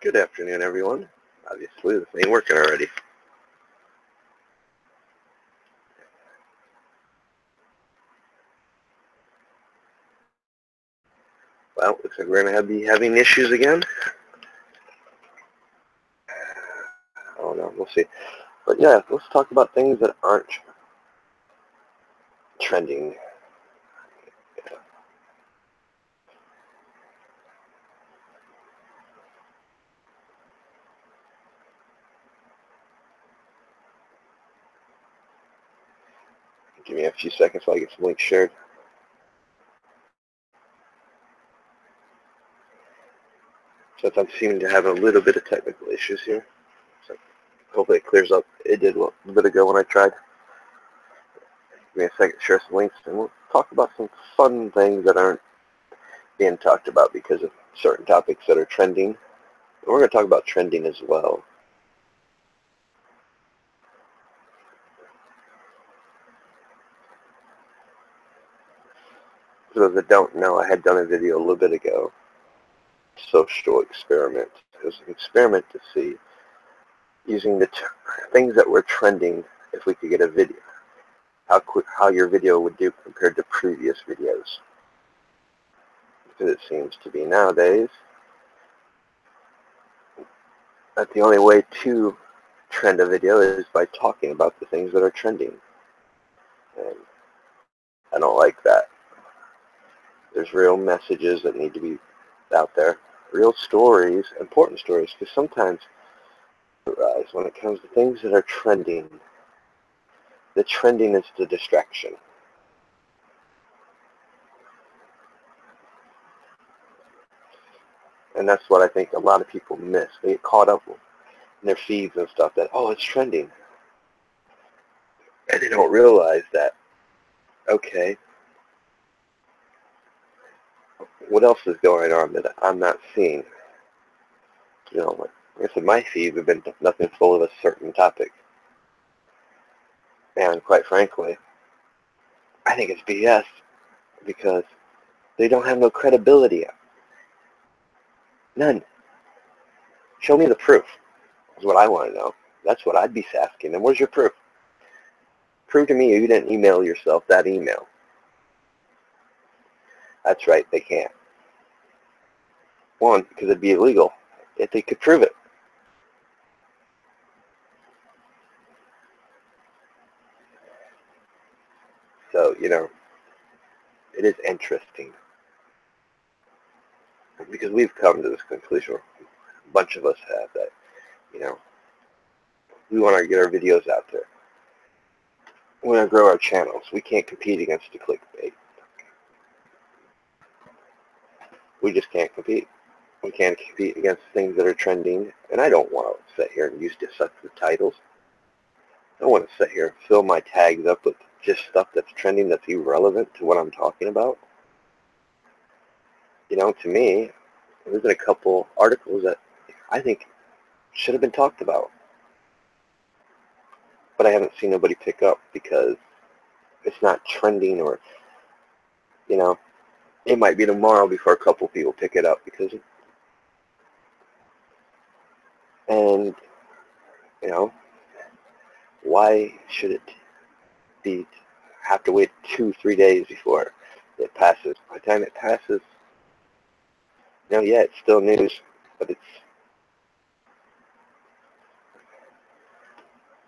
Good afternoon, everyone. Obviously, this ain't working already. Well, looks like we're going to be having issues again. I don't know. We'll see. But yeah, let's talk about things that aren't trending. Give me a few seconds while I get some links shared. Since I'm seeming to have a little bit of technical issues here. So hopefully it clears up. It did a little bit ago when I tried. Give me a second to share some links, and we'll talk about some fun things that aren't being talked about because of certain topics that are trending. And we're going to talk about trending as well. For those that don't know, I had done a video a little bit ago, social experiment. It was an experiment to see, using the things that were trending, if we could get a video, how your video would do compared to previous videos. Because it seems to be nowadays that the only way to trend a video is by talking about the things that are trending. And I don't like that. There's real messages that need to be out there, real stories, important stories, because sometimes when it comes to things that are trending, the trending is the distraction. And that's what I think a lot of people miss. They get caught up in their feeds and stuff that, oh, it's trending. And they don't realize that, okay, what else is going on that I'm not seeing? You know, like I said, my feeds have been nothing full of a certain topic. And quite frankly, I think it's BS because they don't have no credibility. None. Show me the proof is what I want to know. That's what I'd be asking. And where's your proof? Prove to me you didn't email yourself that email. That's right, they can't. One, because it'd be illegal if they could prove it. So, you know, it is interesting because we've come to this conclusion, a bunch of us have, that, you know, we want to get our videos out there. We want to grow our channels. We can't compete against the clickbait. We just can't compete. We can't compete against things that are trending. And I don't want to sit here and use deceptive titles. I don't want to sit here and fill my tags up with just stuff that's trending that's irrelevant to what I'm talking about. You know, to me, there's been a couple articles that I think should have been talked about. But I haven't seen nobody pick up because it's not trending, or, you know, it might be tomorrow before a couple people pick it up because, and, you know, why should it have to wait 2-3 days before it passes? By the time it passes, you know, yeah, it's still news, but it's,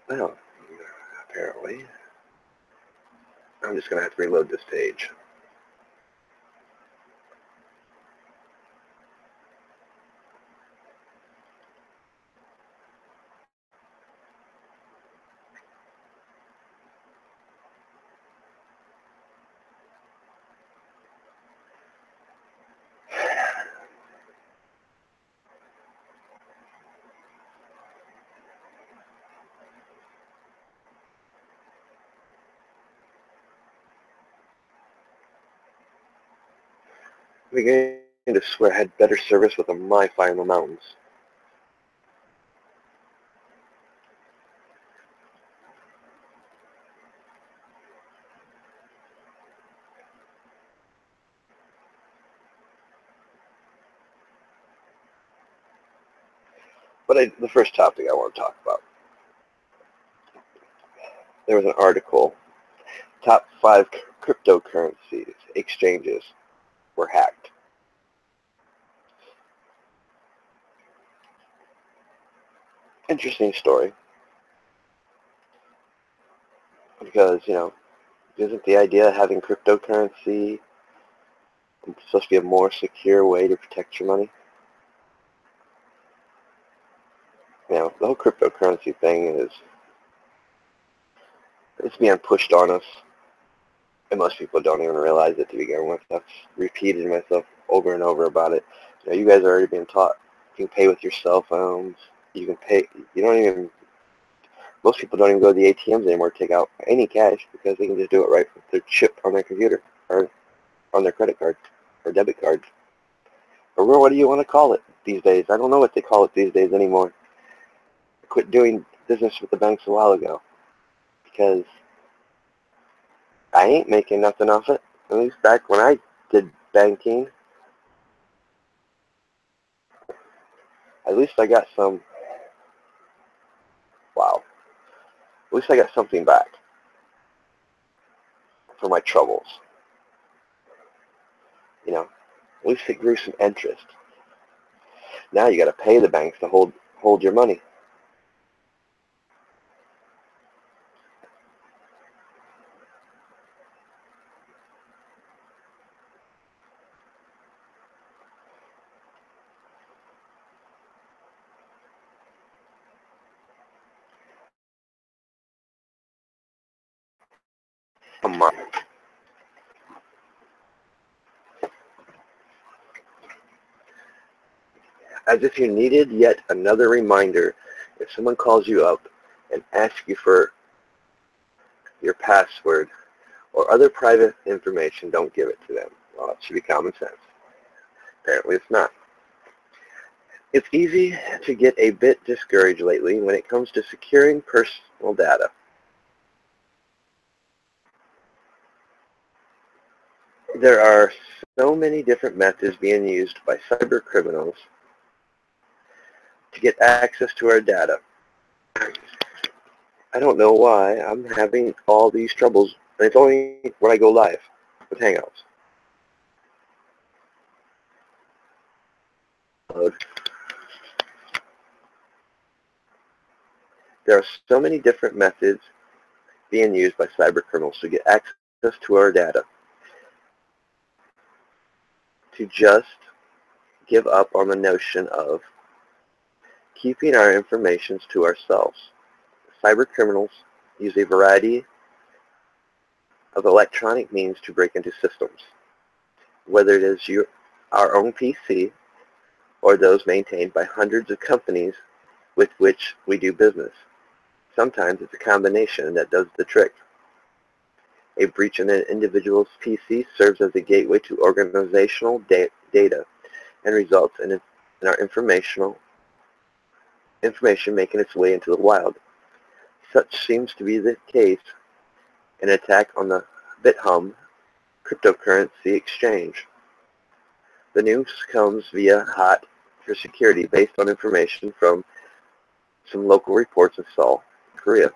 well, apparently, I'm just going to have to reload this page. I'm beginning to swear I had better service with a MiFi in the mountains. But the first topic I want to talk about, there was an article, top 5 cryptocurrencies exchanges were hacked. Interesting story, because, isn't the idea of having cryptocurrency supposed to be a more secure way to protect your money? The whole cryptocurrency thing it's being pushed on us, and most people don't even realize it to begin with. I've repeated myself over and over about it. You guys are already being taught you can pay with your cell phones. You can pay. Most people don't even go to the ATMs anymore to take out any cash because they can just do it right with their chip on their computer or on their credit card or debit card. Or what do you want to call it these days? I don't know what they call it these days anymore. I quit doing business with the banks a while ago because I ain't making nothing off it. At least back when I did banking, at least I got some, at least I got something back for my troubles. At least it grew some interest. Now you got to pay the banks to hold your money. Come on. As if you needed yet another reminder, if someone calls you up and asks you for your password or other private information, don't give it to them. Well, it should be common sense. Apparently it's not. It's easy to get a bit discouraged lately when it comes to securing personal data. There are so many different methods being used by cyber criminals to get access to our data. I don't know why I'm having all these troubles, and it's only when I go live with Hangouts. There are so many different methods being used by cyber criminals to get access to our data. To just give up on the notion of keeping our information to ourselves. Cyber criminals use a variety of electronic means to break into systems, whether it is our own PC or those maintained by hundreds of companies with which we do business. Sometimes it's a combination that does the trick. A breach in an individual's PC serves as a gateway to organizational data and results in our information making its way into the wild. Such seems to be the case in an attack on the BitHum cryptocurrency exchange. The news comes via hot for security based on information from some local reports in Seoul, Korea,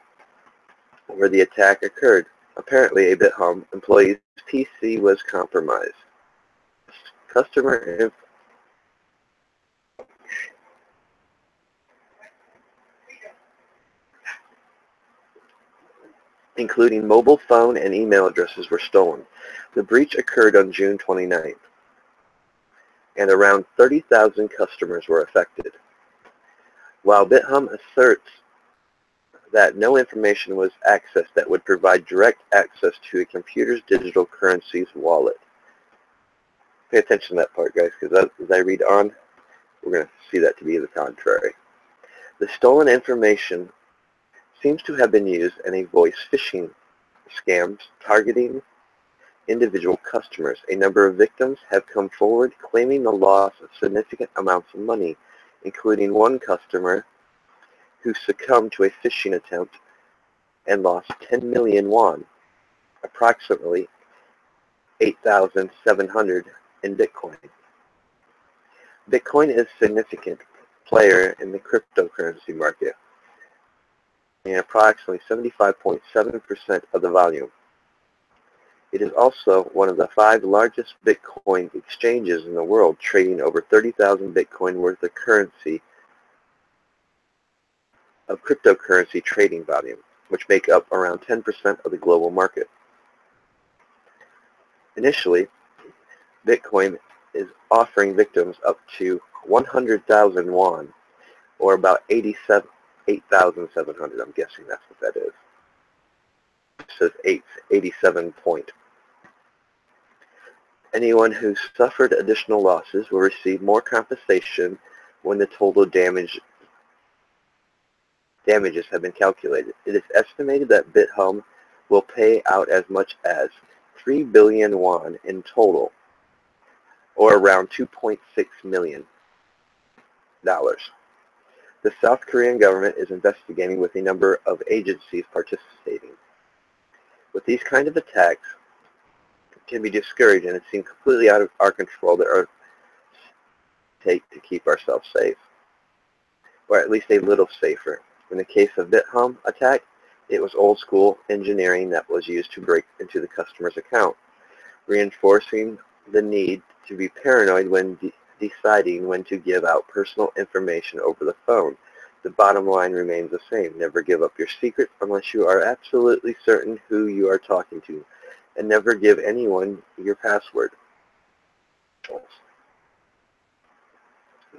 where the attack occurred. Apparently, a BitHum employee's PC was compromised. Customer including mobile phone and email addresses were stolen. The breach occurred on June 29th, and around 30,000 customers were affected. While BitHum asserts that no information was accessed that would provide direct access to a computer's digital currency's wallet. Pay attention to that part, guys, because as I read on, we're going to see that to be the contrary. The stolen information seems to have been used in a voice phishing scams targeting individual customers. A number of victims have come forward claiming the loss of significant amounts of money, including one customer who succumbed to a phishing attempt and lost 10 million won, approximately 8,700 in Bitcoin. Bitcoin is significant player in the cryptocurrency market, and approximately 75.7% of the volume. It is also one of the 5 largest Bitcoin exchanges in the world, trading over 30,000 Bitcoin worth of cryptocurrency trading volume, which make up around 10% of the global market. Initially, Bitcoin is offering victims up to 100,000 won, or about 8,700. I'm guessing that's what that is. It says 87 point. Anyone who suffered additional losses will receive more compensation when the total damages have been calculated. It is estimated that BitHome will pay out as much as 3 billion won in total, or around $2.6 million. The South Korean government is investigating with a number of agencies participating. With these kind of attacks, it can be discouraging and it seems completely out of our control that our take to keep ourselves safe, or at least a little safer. In the case of BitHome attack, it was old school engineering that was used to break into the customer's account, reinforcing the need to be paranoid when deciding when to give out personal information over the phone. The bottom line remains the same. Never give up your secret unless you are absolutely certain who you are talking to, and never give anyone your password.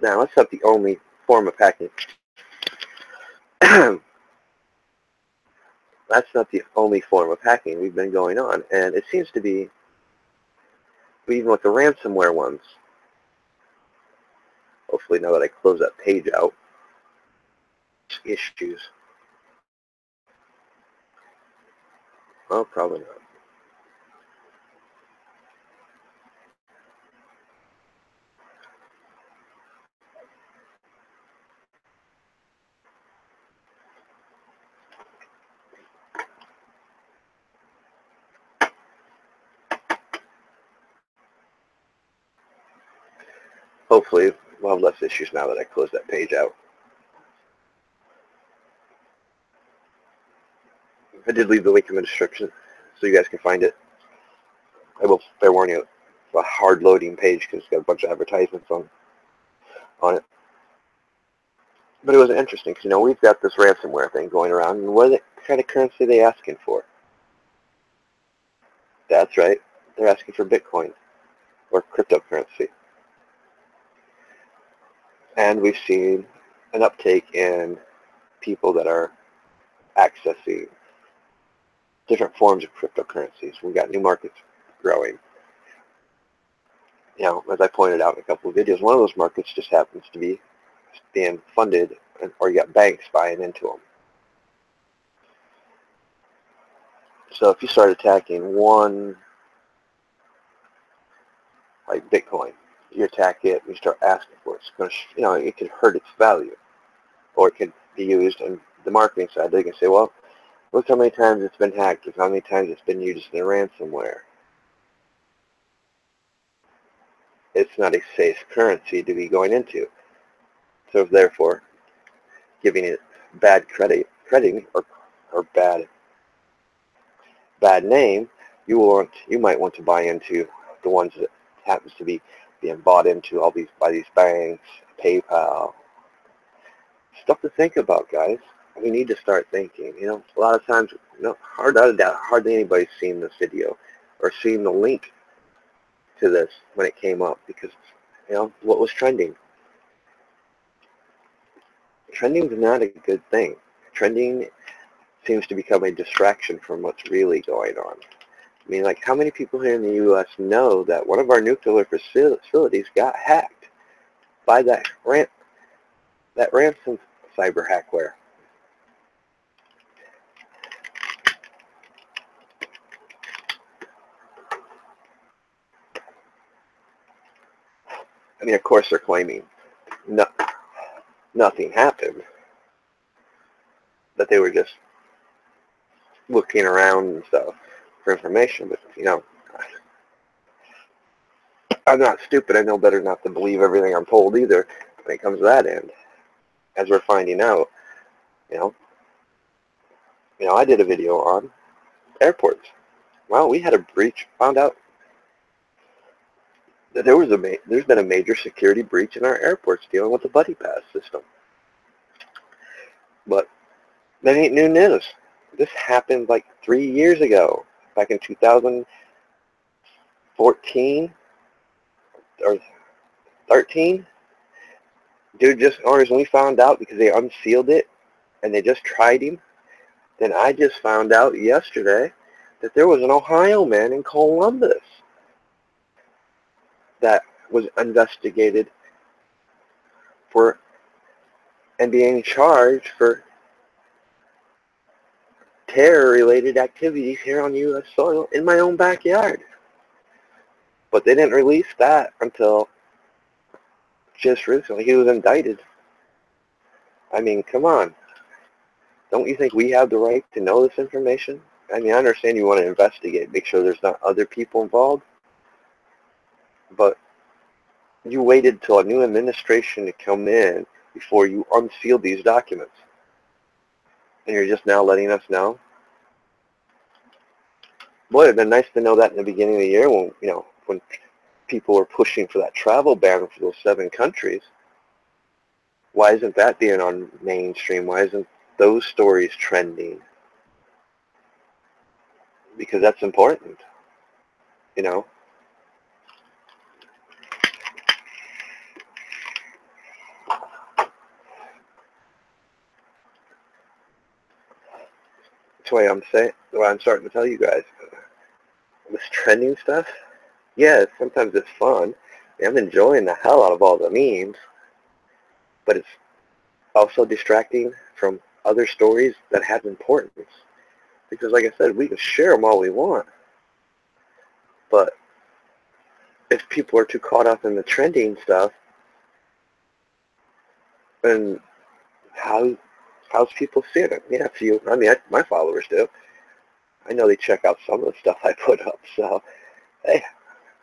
Now, that's not the only form of hacking. That's not the only form of hacking we've been going on, and it seems to be, even with the ransomware ones, hopefully now that I close that page out, issues. Oh, probably not. Hopefully we'll have less issues now that I close that page out. I did leave the link in the description so you guys can find it. I will fair warn you, it's a hard loading page because it's got a bunch of advertisements on it. But it was interesting because, we've got this ransomware thing going around, and what kind of currency are they asking for? That's right, they're asking for Bitcoin or cryptocurrency. And we've seen an uptake in people that are accessing different forms of cryptocurrencies. We've got new markets growing. As I pointed out in a couple of videos, one of those markets just happens to be being funded, or you got banks buying into them. So if you start attacking one, like Bitcoin, you attack it, you start asking for it. It's going to, it could hurt its value, or it could be used on the marketing side. They can say, well, look how many times it's been hacked, look how many times it's been used in a ransomware. It's not a safe currency to be going into. So therefore, giving it bad crediting or bad name, you might want to buy into the ones that happens to be being bought into by these banks, PayPal. Stuff to think about, guys. We need to start thinking. A lot of times, hardly anybody's seen this video or seen the link to this when it came up because, what was trending. Trending is not a good thing. Trending seems to become a distraction from what's really going on. How many people here in the U.S. know that one of our nuclear facilities got hacked by that ransom cyber hackware? Of course they're claiming nothing happened, that they were just looking around and stuff for information, but I'm not stupid. I know better not to believe everything I'm told either when it comes to that end. as we're finding out, you know, I did a video on airports. Well, we had a breach, found out that there's been a major security breach in our airports dealing with the buddy pass system. But that ain't new news. This happened like 3 years ago, back in 2014 or 13. Dude just orders, when we found out because they unsealed it and they just tried him, then I just found out yesterday that there was an Ohio man in Columbus that was investigated for and being charged for terror-related activities here on U.S. soil in my own backyard. But they didn't release that until just recently. He was indicted. I mean, come on. Don't you think we have the right to know this information? I mean, I understand you want to investigate, make sure there's not other people involved, but you waited till a new administration to come in before you unsealed these documents. And you're just now letting us know? Boy, it'd been nice to know that in the beginning of the year when, when people were pushing for that travel ban for those 7 countries. Why isn't that being on mainstream? Why isn't those stories trending? Because that's important, That's why I'm starting to tell you guys. This trending stuff, yeah, sometimes it's fun. I'm enjoying the hell out of all the memes, but it's also distracting from other stories that have importance. Because like I said, we can share them all we want, but if people are too caught up in the trending stuff, then how's people seeing it? Yeah, a few. I mean, my followers do. I know they check out some of the stuff I put up, so hey,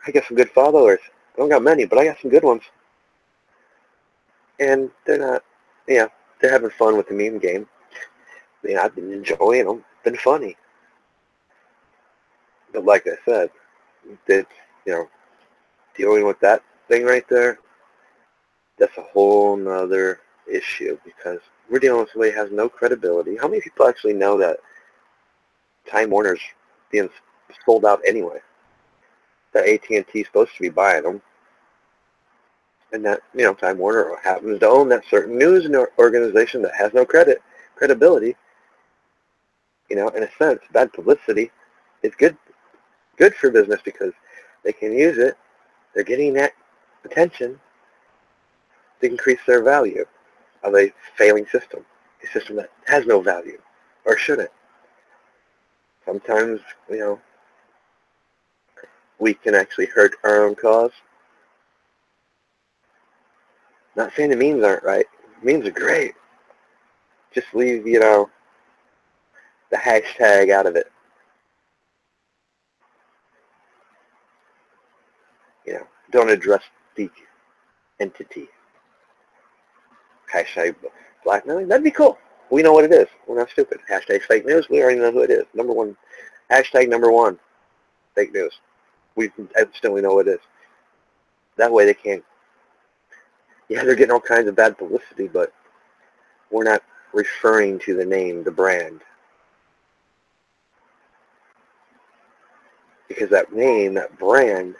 I got some good followers. I don't got many, but I got some good ones. And they're not, they're having fun with the meme game. I mean, I've been enjoying them. It's been funny. But like I said, it's, dealing with that thing right there, that's a whole nother issue because we're dealing with somebody who has no credibility. How many people actually know that Time Warner's being sold out anyway? That AT&T is supposed to be buying them. And that, Time Warner happens to own that certain news organization that has no credibility. In a sense, bad publicity is good for business because they can use it. They're getting that attention to increase their value of a failing system, a system that has no value or shouldn't. Sometimes, we can actually hurt our own cause. Not saying the memes aren't right. Memes are great. Just leave, the hashtag out of it. Don't address the entity. Hashtag blackmailing, that'd be cool. We know what it is. We're not stupid. Hashtag fake news, we already know who it is. Hashtag number one, fake news. We instantly know what it is. That way they can't, they're getting all kinds of bad publicity, but we're not referring to the name, the brand. Because that name, that brand,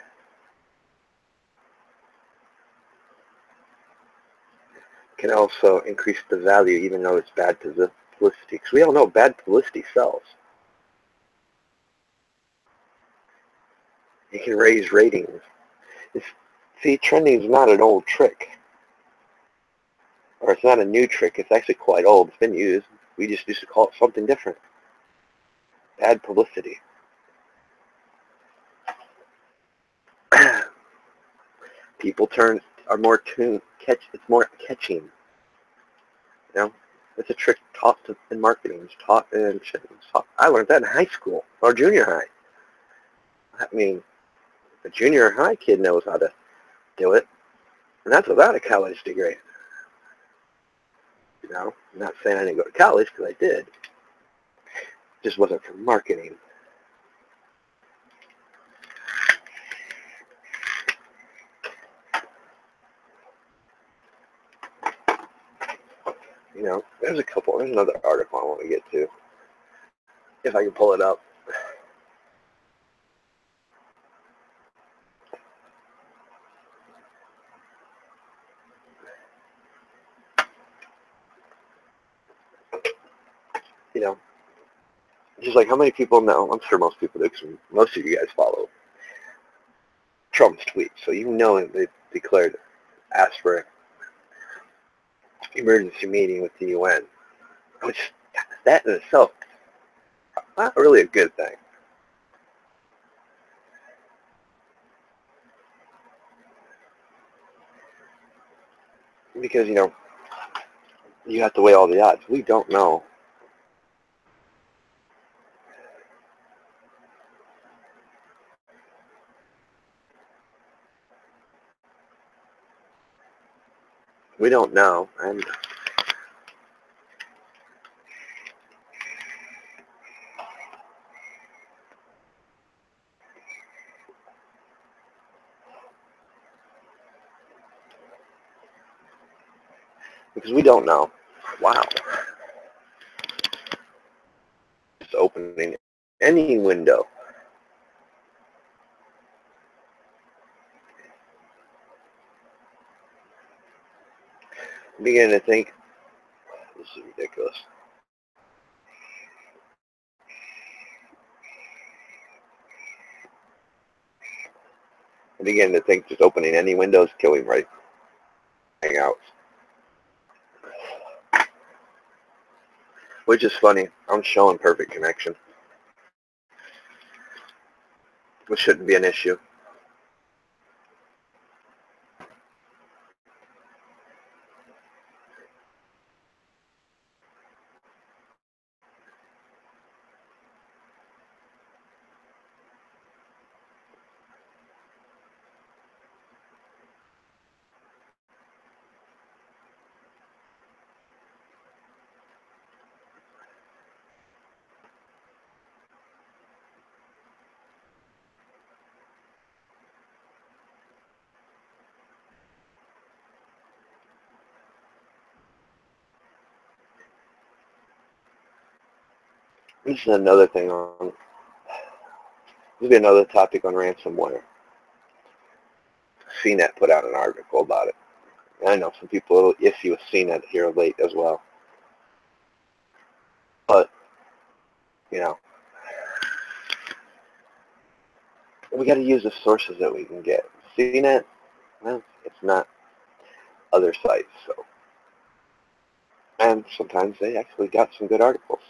can also increase the value even though it's bad publicity. Because we all know bad publicity sells. It can raise ratings. See, trending is not an old trick. Or it's not a new trick. It's actually quite old. It's been used. We just used to call it something different. Bad publicity. People are more tuned. It's more catching. It's a trick taught in marketing. It's taught in. I learned that in high school or junior high. I mean, a junior high kid knows how to do it, and that's without a college degree. Now, I'm not saying I didn't go to college, because I did. It just wasn't for marketing. You know, there's another article I want to get to, if I can pull it up. You know, just like how many people know, I'm sure most people do, because most of you guys follow Trump's tweets, so you know they declared, asked for emergency meeting with the UN, which that in itself, not really a good thing. Because, you know, you have to weigh all the odds. We don't know. We don't know. And because we don't know. Wow. It's opening any window. I'm beginning to think, this is ridiculous. I'm beginning to think just opening any window is killing right hangouts. Which is funny. I'm showing perfect connection, which shouldn't be an issue. This is another thing on, this will be another topic on ransomware. CNET put out an article about it. And I know some people are a little iffy with CNET here late as well. But, you know, we got to use the sources that we can get. CNET, well, it's not other sites. So, and sometimes they actually got some good articles.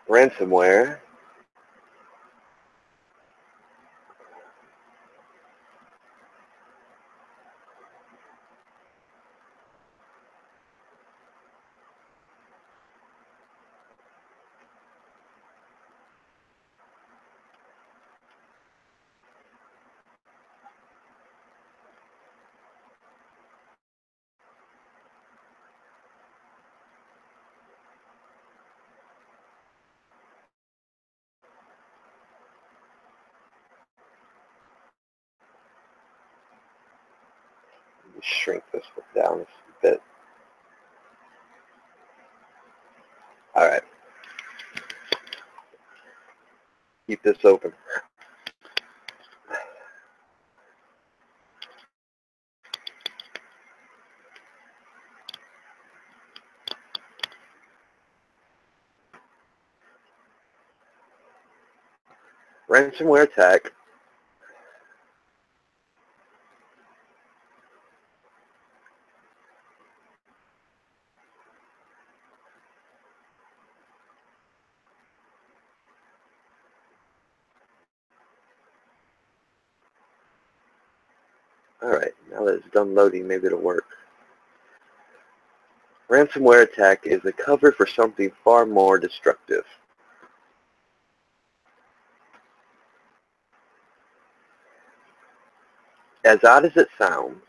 Ransomware shrink this down a bit. All right. Keep this open. Ransomware attack Alright, now that it's done loading, maybe it'll work. Ransomware attack is a cover for something far more destructive. As odd as it sounds,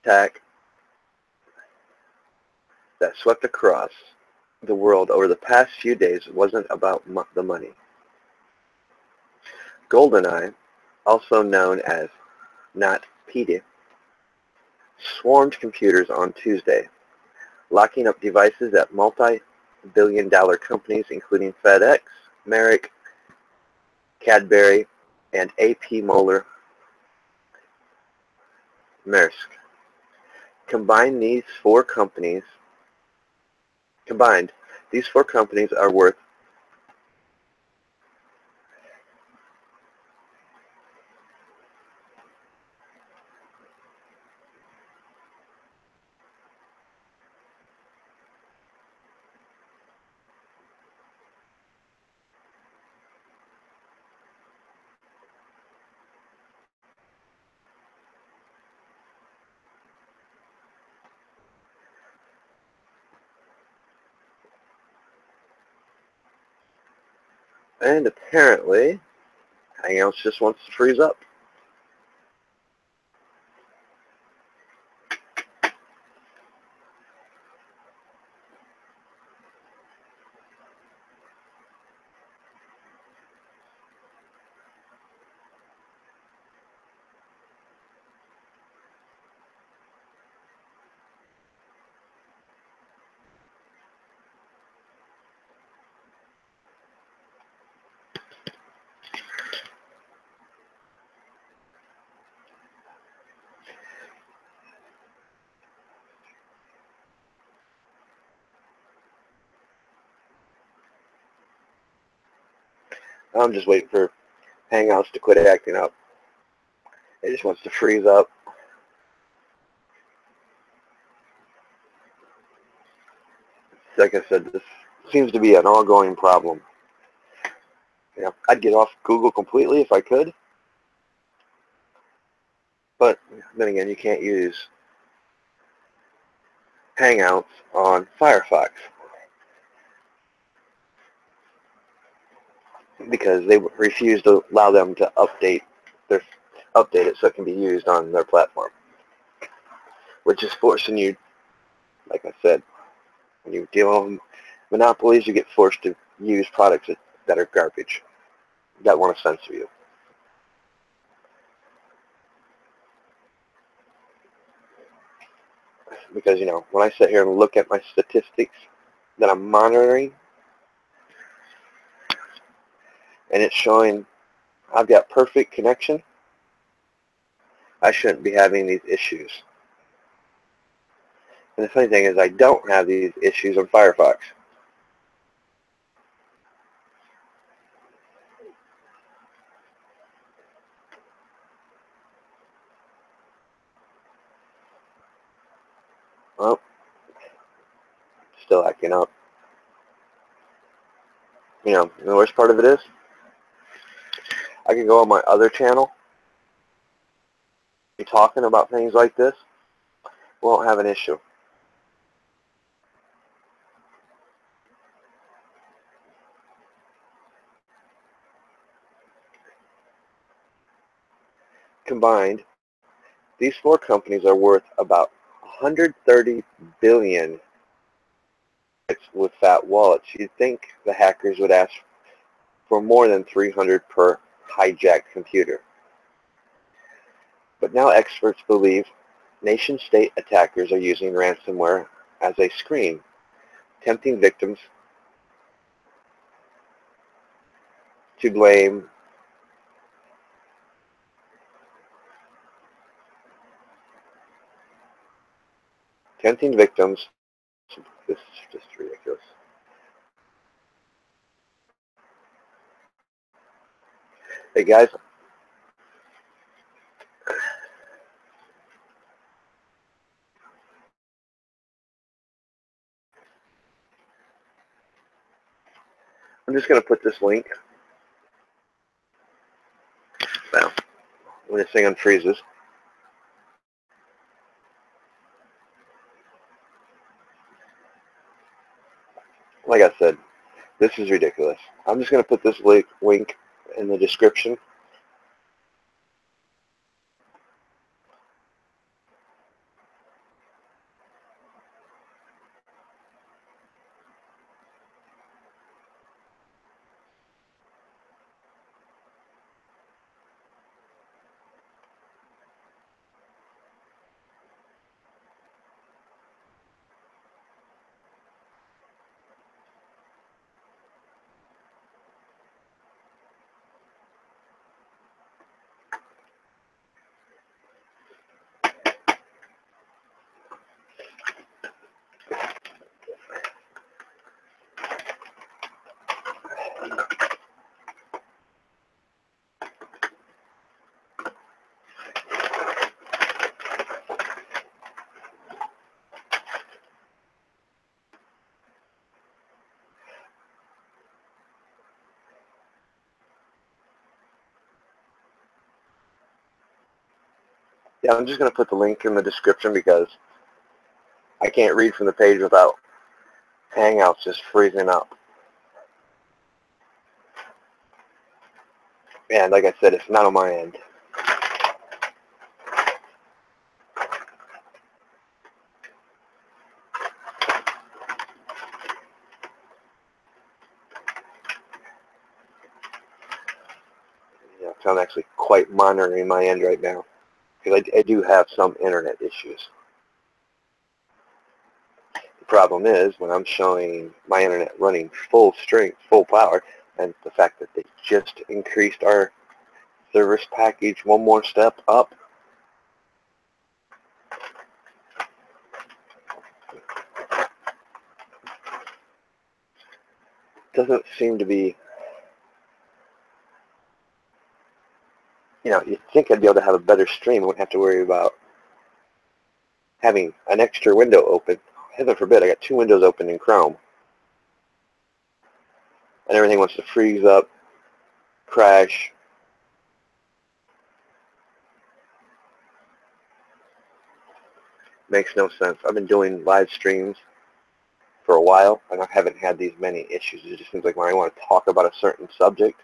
attack that swept across the world over the past few days wasn't about the money. GoldenEye, also known as NotPetya, swarmed computers on Tuesday, locking up devices at multi-billion-dollar companies including FedEx, Merrick, Cadbury, and AP Moller Maersk. Combined, these four companies are worth and apparently Hangouts just wants to freeze up. I'm just waiting for Hangouts to quit acting up. It just wants to freeze up. Like I said, this seems to be an ongoing problem. You know, I'd get off Google completely if I could, but then again, you can't use Hangouts on Firefox because they refuse to allow them to update it so it can be used on their platform, which is forcing you, like I said, when you deal with monopolies, you get forced to use products that are garbage, that want to censor you. Because, you know, when I sit here and look at my statistics that I'm monitoring, and it's showing I've got perfect connection, I shouldn't be having these issues. And the funny thing is I don't have these issues on Firefox. Well, still acting up. You know, the worst part of it is I can go on my other channel, be talking about things like this, won't have an issue. Combined, these four companies are worth about 130 billion with fat wallets. You'd think the hackers would ask for more than 300 per hijacked computer. But now experts believe nation-state attackers are using ransomware as a screen, tempting victims to blame this is just ridiculous. Hey guys, I'm just going to put this link. Now, when this thing unfreezes, like I said, this is ridiculous. I'm just going to put this link in the description. Yeah, I'm just going to put the link in the description because I can't read from the page without Hangouts just freezing up. And like I said, it's not on my end. Yeah, so I'm actually quite monitoring my end right now because I do have some internet issues. The problem is when I'm showing my internet running full strength, full power, and the fact that they just increased our service package one more step up, doesn't seem to be, you'd think I'd be able to have a better stream. I wouldn't have to worry about having an extra window open. Heaven forbid, I got 2 windows open in Chrome. And everything wants to freeze up, crash. Makes no sense. I've been doing live streams for a while, and I haven't had these many issues. It just seems like when I want to talk about a certain subject,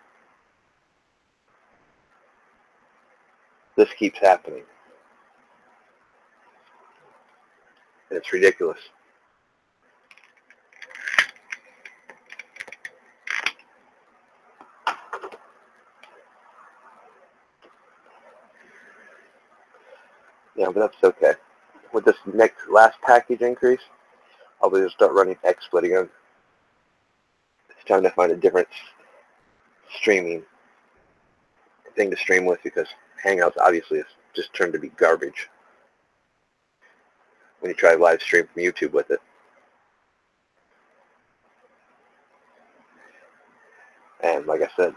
this keeps happening. And it's ridiculous. Yeah, but that's okay. With this last package increase, I'll just start running XSplit again. It's time to find a different streaming thing to stream with because Hangouts obviously has just turned to be garbage when you try to live stream from YouTube with it. And like I said,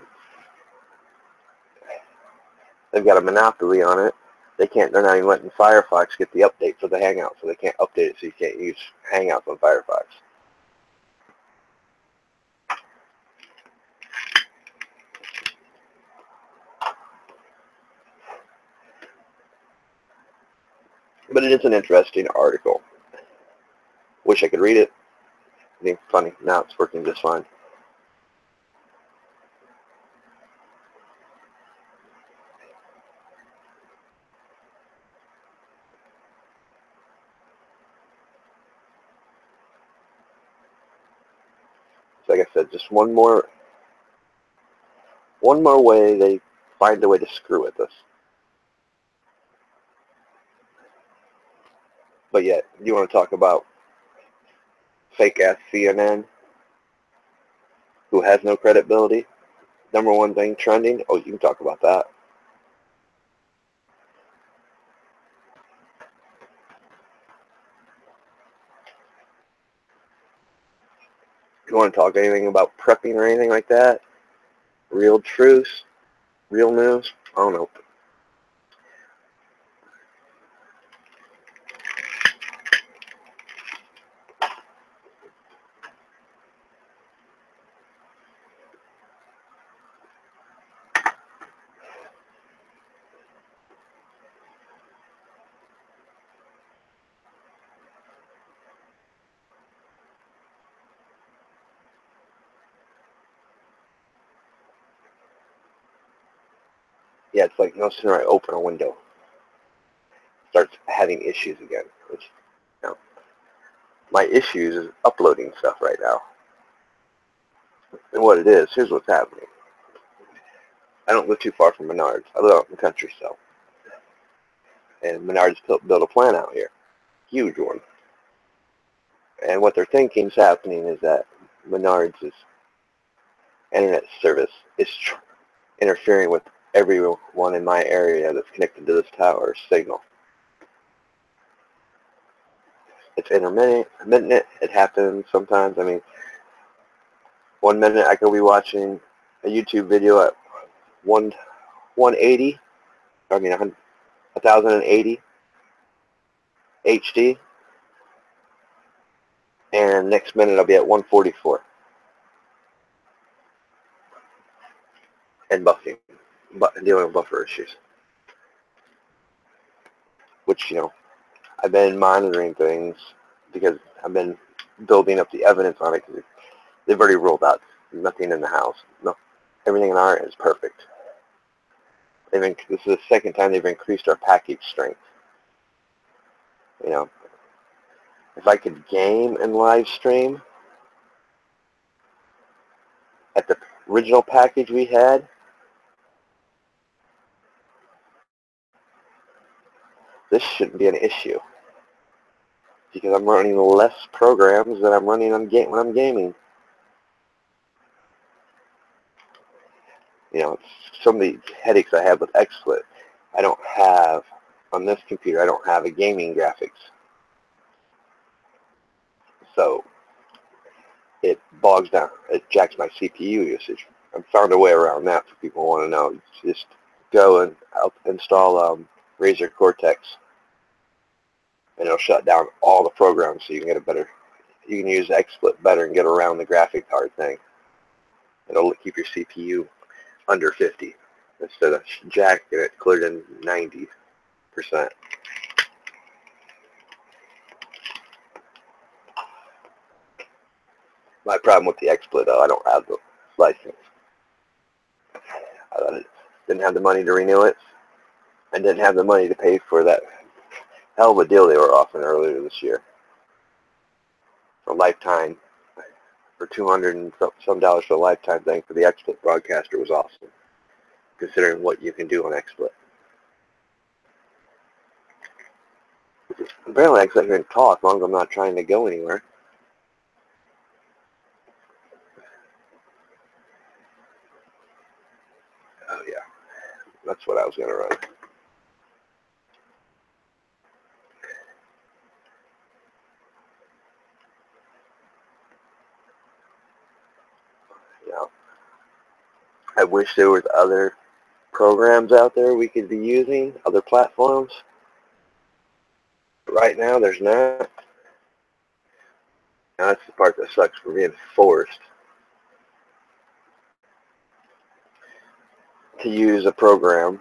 they've got a monopoly on it. They're not even letting Firefox get the update for the Hangout, so they can't update it, so you can't use Hangouts on Firefox. But it is an interesting article. Wish I could read it. I think it's funny. Now it's working just fine. So like I said, just one more way they find a way to screw with us. But yet, you want to talk about fake-ass CNN, who has no credibility? Number one thing trending? Oh, you can talk about that. You want to talk anything about prepping or anything like that? Real truths? Real news? I don't know. Yeah, it's like no sooner I open a window, it starts having issues again. Which, you know, my issues is uploading stuff right now. And what it is, here's what's happening. I don't live too far from Menards. I live out in the country, so. And Menards built a plant out here. Huge one. And what they're thinking is happening is that Menards' internet service is interfering with everyone in my area that's connected to this tower signal. It's intermittent. It happens sometimes. I mean, one minute I could be watching a YouTube video at 180, I mean 1080 HD, and next minute I'll be at 144 and buffing, dealing with buffer issues. Which, you know, I've been monitoring things because I've been building up the evidence on it because they've already ruled out nothing in the house. No, everything in our end is perfect. This is the second time they've increased our package strength. You know, if I could game and live stream at the original package we had, this shouldn't be an issue because I'm running less programs than I'm running on when I'm gaming. You know, some of the headaches I have with XSplit, I don't have on this computer. I don't have a gaming graphics, so it bogs down. It jacks my CPU usage. I've found a way around that for people who want to know. Just go and install Razer Cortex, and it'll shut down all the programs so you can get a better. You can use XSplit better and get around the graphic card thing. It'll keep your CPU under 50 instead of jacking it clear to 90%. My problem with the XSplit, though, I don't have the license. I didn't have the money to renew it. I didn't have the money to pay for that hell of a deal they were offering earlier this year. For a lifetime, for $200 and some dollars for a lifetime thing for the XSplit broadcaster was awesome, considering what you can do on XSplit. Apparently I can sit here and talk as long as I'm not trying to go anywhere. Oh yeah, that's what I was going to run. You know, I wish there was other programs out there we could be using, other platforms. But right now there's not. Now that's the part that sucks for being forced to use a program.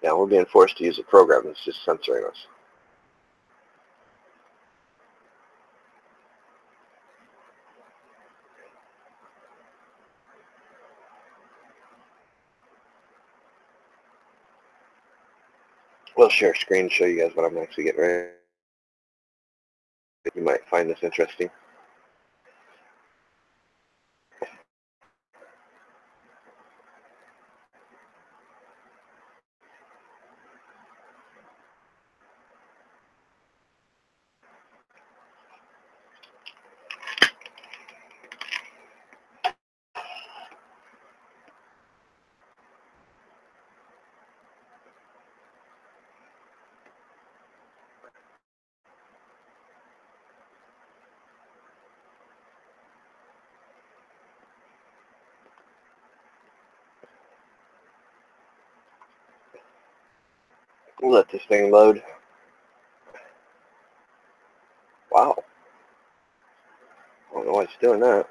Now we're being forced to use a program that's just censoring us. We'll share a screen to show you guys what I'm actually getting ready. You might find this interesting. We'll let this thing load. Wow. I don't know why it's doing that.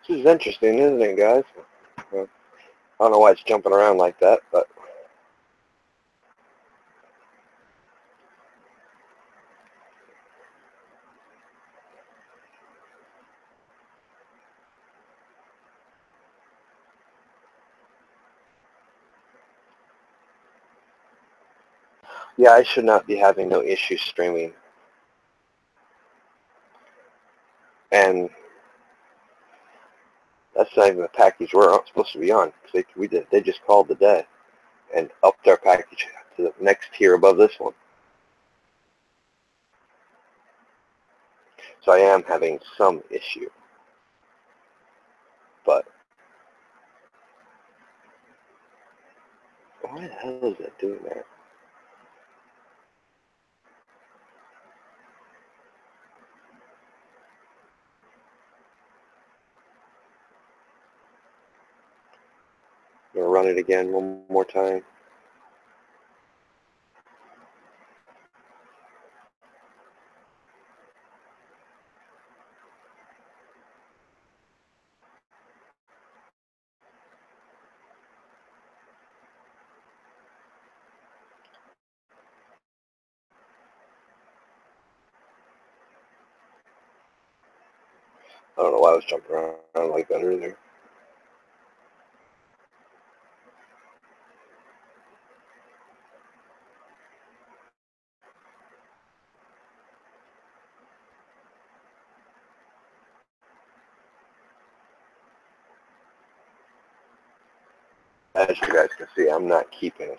This is interesting, isn't it, guys? Well, I don't know why it's jumping around like that, but yeah, I should not be having no issues streaming. And that's not even the package we're supposed to be on. They just called the day and upped our package to the next tier above this one. So I am having some issue. But why the hell is that doing that? I'm going to run it again one more time. I don't know why I was jumping around like that earlier. As you guys can see, I'm not keeping a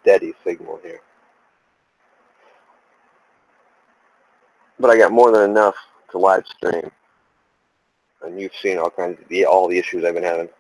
steady signal here. But I got more than enough to live stream. And you've seen all the issues I've been having.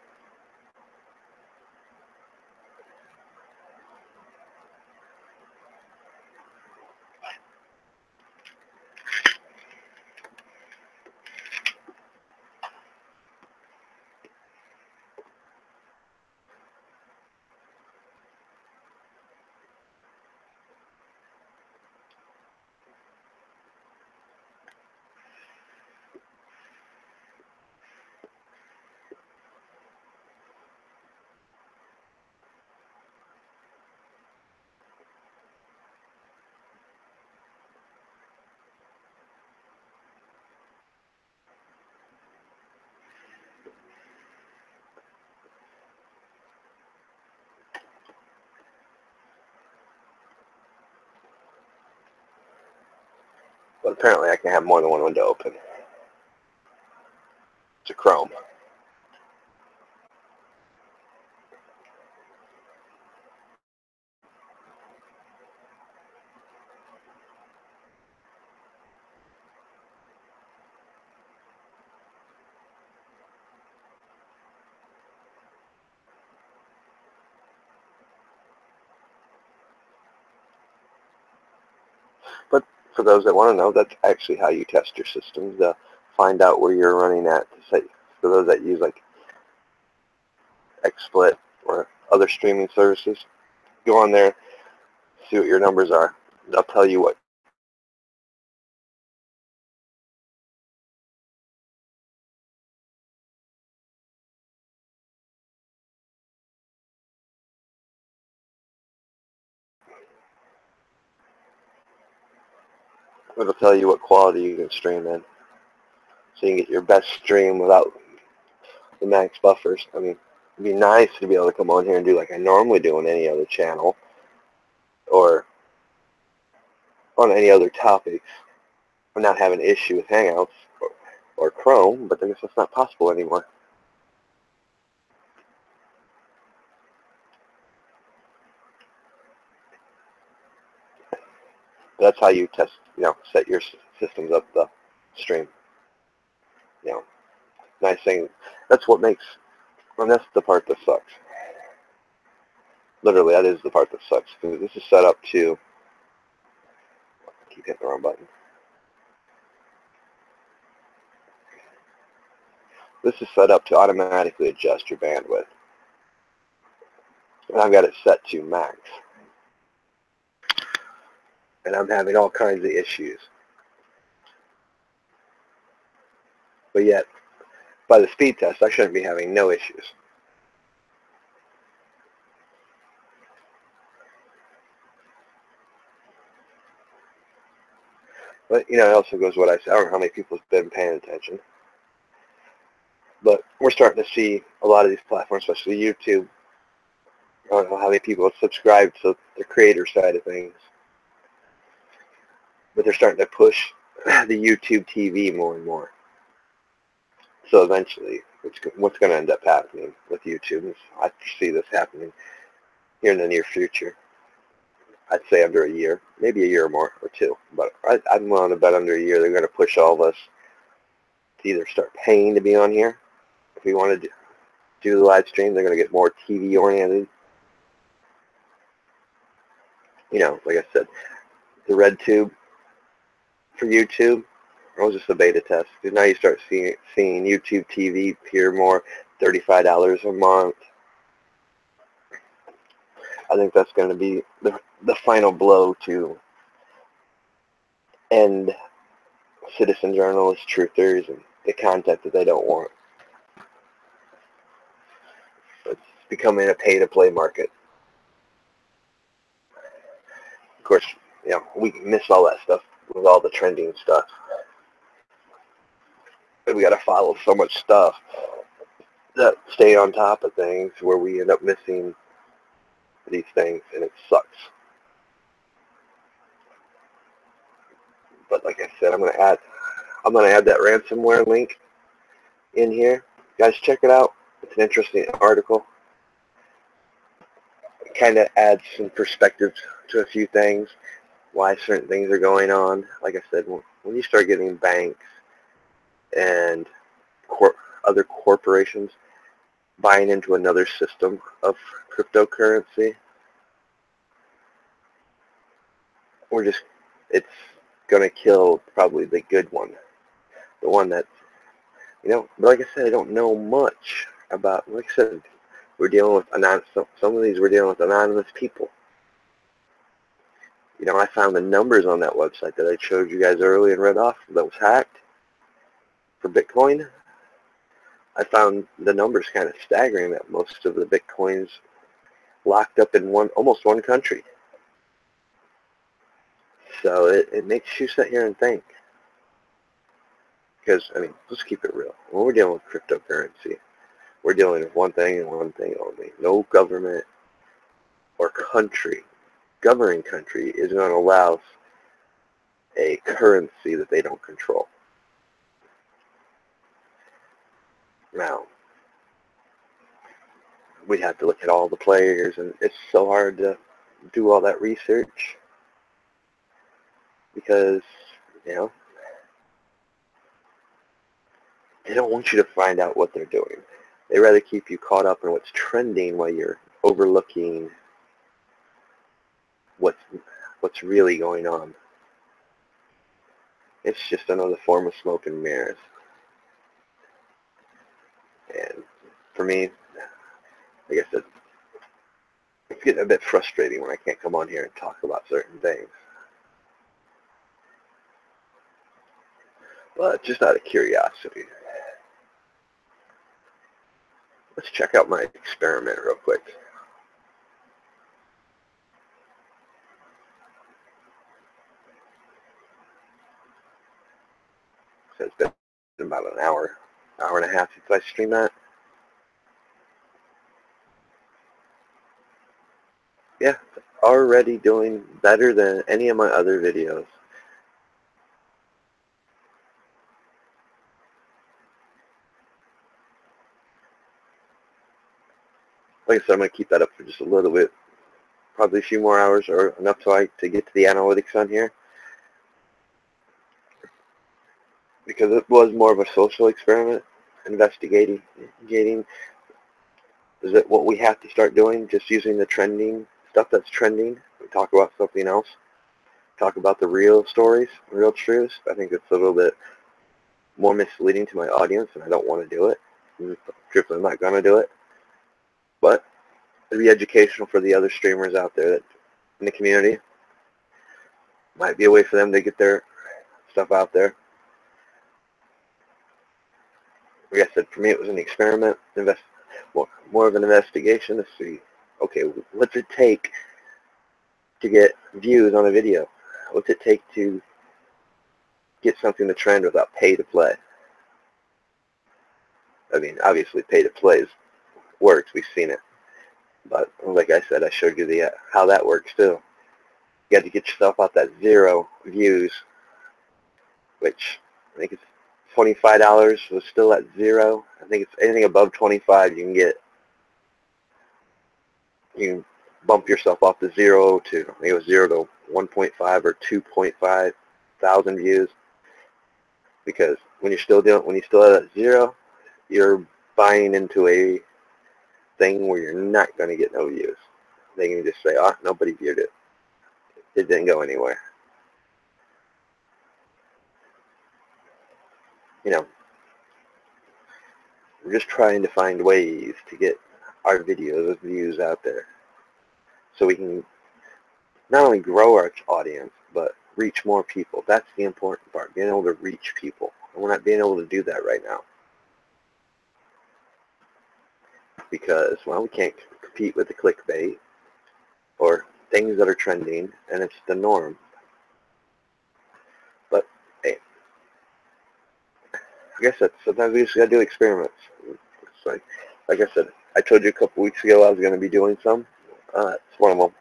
But apparently I can have more than one window open. It's a Chrome. But for those that want to know, that's actually how you test your systems, to find out where you're running at. For those that use like XSplit or other streaming services, go on there, see what your numbers are. They'll tell you what. It'll tell you what quality you can stream in, so you can get your best stream without the max buffers. I mean, it'd be nice to be able to come on here and do like I normally do on any other channel or on any other topics, and not have an issue with Hangouts or Chrome, but I guess that's not possible anymore. That's how you test, set your systems up the stream. Nice thing. That's what makes, and that's the part that sucks. Literally, that is the part that sucks, because this is set up to, I keep hitting the wrong button. This is set up to automatically adjust your bandwidth. And I've got it set to max. And I'm having all kinds of issues. But yet, by the speed test, I shouldn't be having no issues. But, you know, it also goes what I said. I don't know how many people have been paying attention. But we're starting to see a lot of these platforms, especially YouTube. I don't know how many people have subscribed to the creator side of things. But they're starting to push the YouTube TV more and more. So eventually, what's going to end up happening with YouTube is I see this happening here in the near future. I'd say under a year, maybe a year or more, or two. But I'm willing to bet under a year they're going to push all of us to either start paying to be on here. If we want to do the live stream, they're going to get more TV oriented. You know, like I said, the red tube for YouTube, it was just a beta test. Because now you start seeing YouTube TV appear more, $35 a month. I think that's going to be the final blow to end citizen journalists, truthers, and the content that they don't want. It's becoming a pay-to-play market. Of course, you know, we miss all that stuff with all the trending stuff. But we got to follow so much stuff that stay on top of things where we end up missing these things, and it sucks. But like I said, I'm gonna add that ransomware link in here. Guys, check it out. It's an interesting article. It kind of adds some perspective to a few things, why certain things are going on. Like I said, when you start getting banks and other corporations buying into another system of cryptocurrency, it's going to kill probably the good one. The one that, you know, like I said, I don't know much about. Like I said, we're dealing with some of these we're dealing with anonymous people. You know, I found the numbers on that website that I showed you guys earlier and read off that was hacked for Bitcoin. I found the numbers kind of staggering, that most of the Bitcoins locked up in almost one country. So it makes you sit here and think. Because, I mean, let's keep it real. When we're dealing with cryptocurrency, we're dealing with one thing and one thing only. No government or governing country is going to allow a currency that they don't control. Now, we'd have to look at all the players, and it's so hard to do all that research because, you know, they don't want you to find out what they're doing. They rather keep you caught up in what's trending while you're overlooking what's really going on. It's just another form of smoke and mirrors. And for me, like I said, it's getting a bit frustrating when I can't come on here and talk about certain things. But just out of curiosity, let's check out my experiment real quick. So it's been about an hour and a half since I streamed that. Yeah, already doing better than any of my other videos. Like I said, I'm going to keep that up for just a little bit. Probably a few more hours or enough to get to the analytics on here. Because it was more of a social experiment, investigating. Is it what we have to start doing, just using the trending stuff that's trending? We talk about something else. Talk about the real stories, real truths. I think it's a little bit more misleading to my audience, and I don't want to do it. Truthfully, I'm not going to do it. But it'll be educational for the other streamers out there that in the community. Might be a way for them to get their stuff out there. like I said, for me it was an experiment, more of an investigation to see, okay, what's it take to get views on a video? What's it take to get something to trend without pay to play? I mean, obviously pay to play works, we've seen it. But like I said, I showed you how that works too. You got to get yourself out that 0 views, which I think it's $25 was still at 0. I think it's anything above 25 you can bump yourself off the 0 to, I think it was 0 to 1.5 or 2.5 thousand views. Because when you're still at 0, you're buying into a thing where you're not going to get no views. They can just say, oh, nobody viewed it. It didn't go anywhere. You know, we're just trying to find ways to get our videos views out there so we can not only grow our audience, but reach more people. That's the important part, being able to reach people. And we're not being able to do that right now. Because, well, we can't compete with the clickbait or things that are trending, and it's the norm. But, hey, I guess that sometimes we just got to do experiments. It's like I said, I told you a couple weeks ago I was going to be doing some. It's one of them.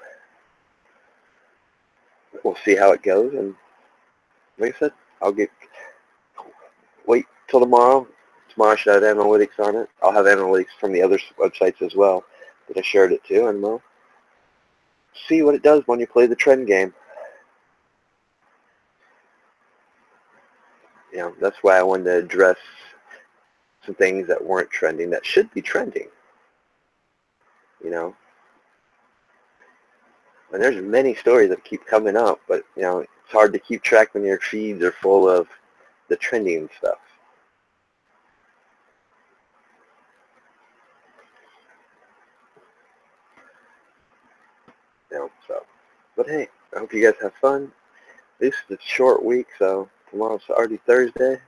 We'll see how it goes, and like I said, wait till tomorrow. Tomorrow I should have analytics on it. I'll have analytics from the other websites as well that I shared it to, and we'll see what it does when you play the trend game. You know, that's why I wanted to address some things that weren't trending that should be trending. You know, and there's many stories that keep coming up, but you know, it's hard to keep track when your feeds are full of the trending stuff. You know, so, but hey, I hope you guys have fun. This is a short week, so tomorrow's already Thursday.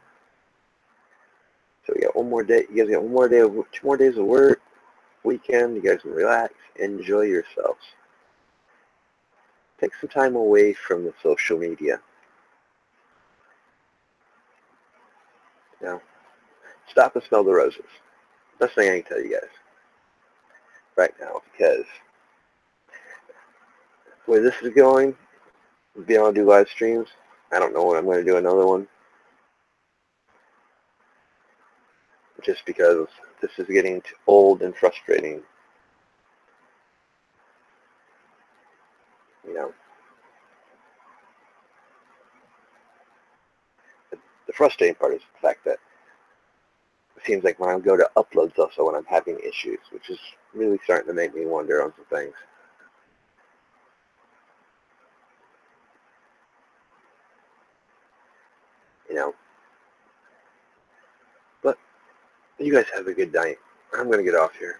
So we got one more day. You guys got 2 more days of work, weekend. You guys can relax, enjoy yourselves. Take some time away from the social media. You know, stop and smell the roses. Best thing I can tell you guys right now, because the way this is going, being able to do live streams, I don't know when I'm going to do another one. Just because this is getting too old and frustrating. You know, the frustrating part is the fact that it seems like when I go to uploads also when I'm having issues, which is really starting to make me wonder on some things. You know, but you guys have a good night. I'm going to get off here.